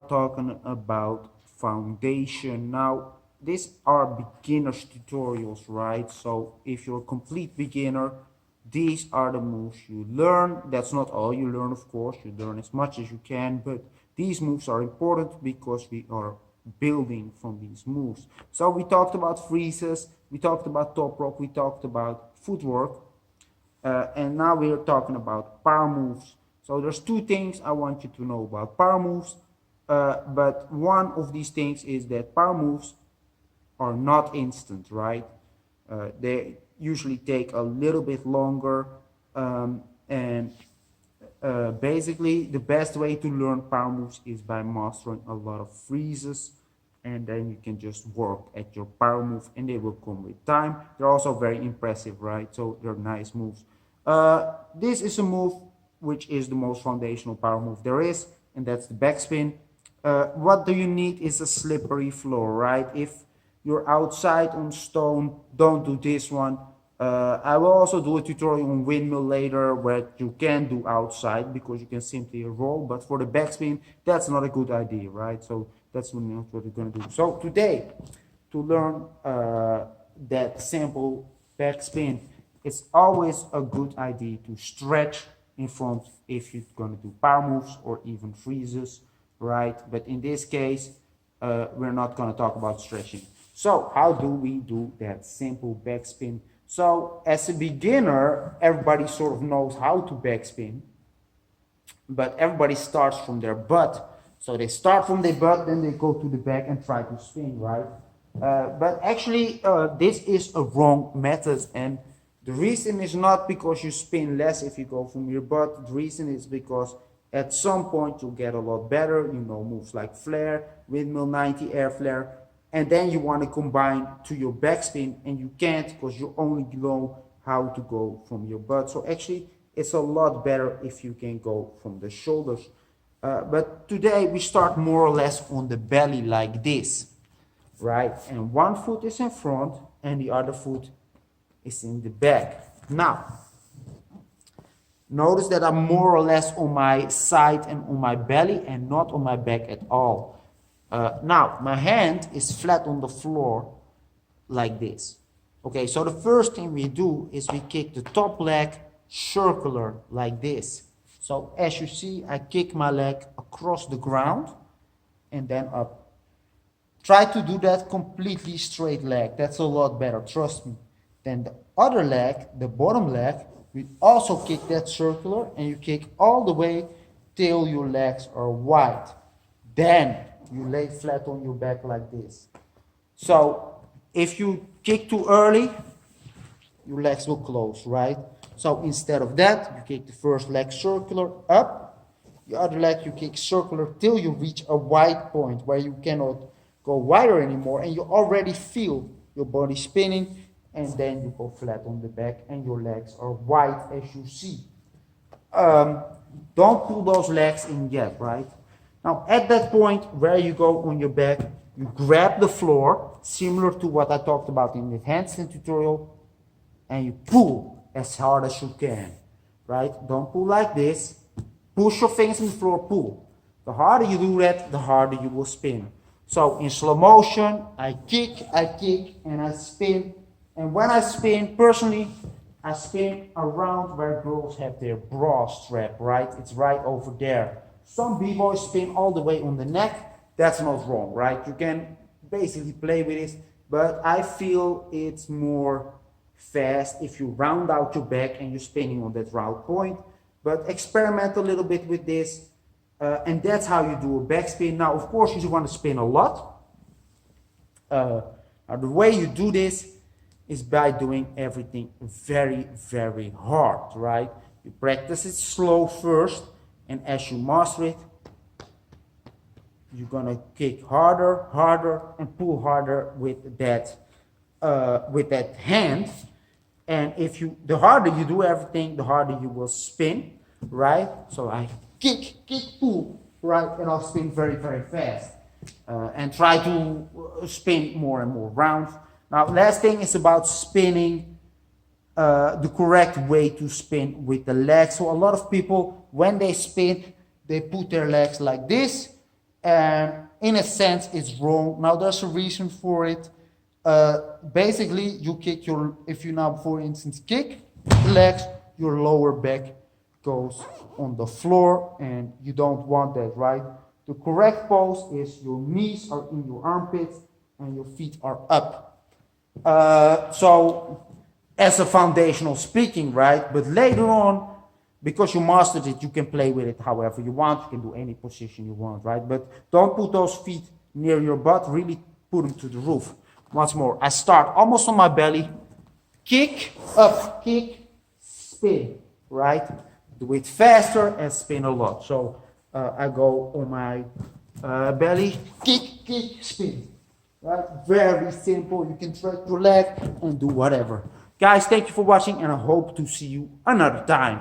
talking about foundation. Now, these are beginners tutorials, right? So if you're a complete beginner, these are the moves you learn. That's not all you learn, of course. You learn as much as you can, but these moves are important because we are building from these moves. So we talked about freezes, we talked about top rope, we talked about footwork, and now we're talking about power moves. So there's two things I want you to know about power moves, but one of these things is that power moves are not instant, right? They usually take a little bit longer, and basically the best way to learn power moves is by mastering a lot of freezes, and then you can just work at your power move and they will come with time. They're also very impressive, right? So they're nice moves. This is a move which is the most foundational power move there is, and that's the backspin. What do you need is a slippery floor, right? If you're outside on stone, don't do this one. I will also do a tutorial on windmill later where you can do outside because you can simply roll, but for the backspin, that's not a good idea, right? So that's not what we're going to do. So today, to learn that simple backspin, it's always a good idea to stretch in front if you're going to do power moves or even freezes, right? But in this case, we're not going to talk about stretching. So how do we do that simple backspin? So as a beginner, everybody sort of knows how to backspin, but everybody starts from their butt. So they start from their butt, then they go to the back and try to spin, right? But actually, this is a wrong method, and the reason is not because you spin less if you go from your butt. The reason is because at some point you'll get a lot better, you know, moves like flare, windmill 90, air flare, and then you want to combine to your backspin, and you can't because you only know how to go from your butt. So actually, it's a lot better if you can go from the shoulders. But today we start more or less on the belly like this, right? And one foot is in front and the other foot is in the back. Now, notice that I'm more or less on my side and on my belly and not on my back at all. Now, my hand is flat on the floor like this. Okay, so the first thing we do is we kick the top leg circular like this. So as you see, I kick my leg across the ground and then up. Try to do that completely straight leg. That's a lot better, trust me. Then the other leg, the bottom leg, we also kick that circular and you kick all the way till your legs are wide. Then you lay flat on your back like this. So if you kick too early, your legs will close, right? So instead of that, you kick the first leg circular up, the other leg you kick circular till you reach a wide point where you cannot go wider anymore, and you already feel your body spinning, and then you go flat on the back and your legs are wide as you see. Don't pull those legs in yet, right? Now at that point where you go on your back, you grab the floor, similar to what I talked about in the handstand tutorial, and you pull as hard as you can, right? Don't pull like this. Push your fingers in the floor, pull. The harder you do that, the harder you will spin. So in slow motion, I kick, and I spin. And when I spin, personally, I spin around where girls have their bra strap, right? It's right over there. Some b-boys spin all the way on the neck. That's not wrong, right? You can basically play with this, but I feel it's more fast if you round out your back and you're spinning on that round point. But experiment a little bit with this, and that's how you do a backspin. Now, of course, you want to spin a lot. Now, the way you do this is by doing everything very, very hard, right? You practice it slow first, and as you master it, you're gonna kick harder, harder, and pull harder with that hand. And if you, the harder you do everything, the harder you will spin, right? So I kick, pull, right, and I'll spin very, very fast, and try to spin more and more rounds. Now, last thing is about spinning the correct way to spin with the legs. So a lot of people, when they spin, they put their legs like this, and in a sense it's wrong. Now there's a reason for it. Basically you kick your, if you now for instance kick the legs, your lower back goes on the floor, and you don't want that, right? The correct pose is your knees are in your armpits and your feet are up. So as a foundational speaking, right? But later on, because you mastered it, you can play with it however you want. You can do any position you want, right? But don't put those feet near your butt. Really put them to the roof. Once more, I start almost on my belly. Kick, up, kick, spin, right? Do it faster and spin a lot. So I go on my belly, kick, kick, spin. Right? Very simple. You can track your leg and do whatever. Guys, thank you for watching, and I hope to see you another time.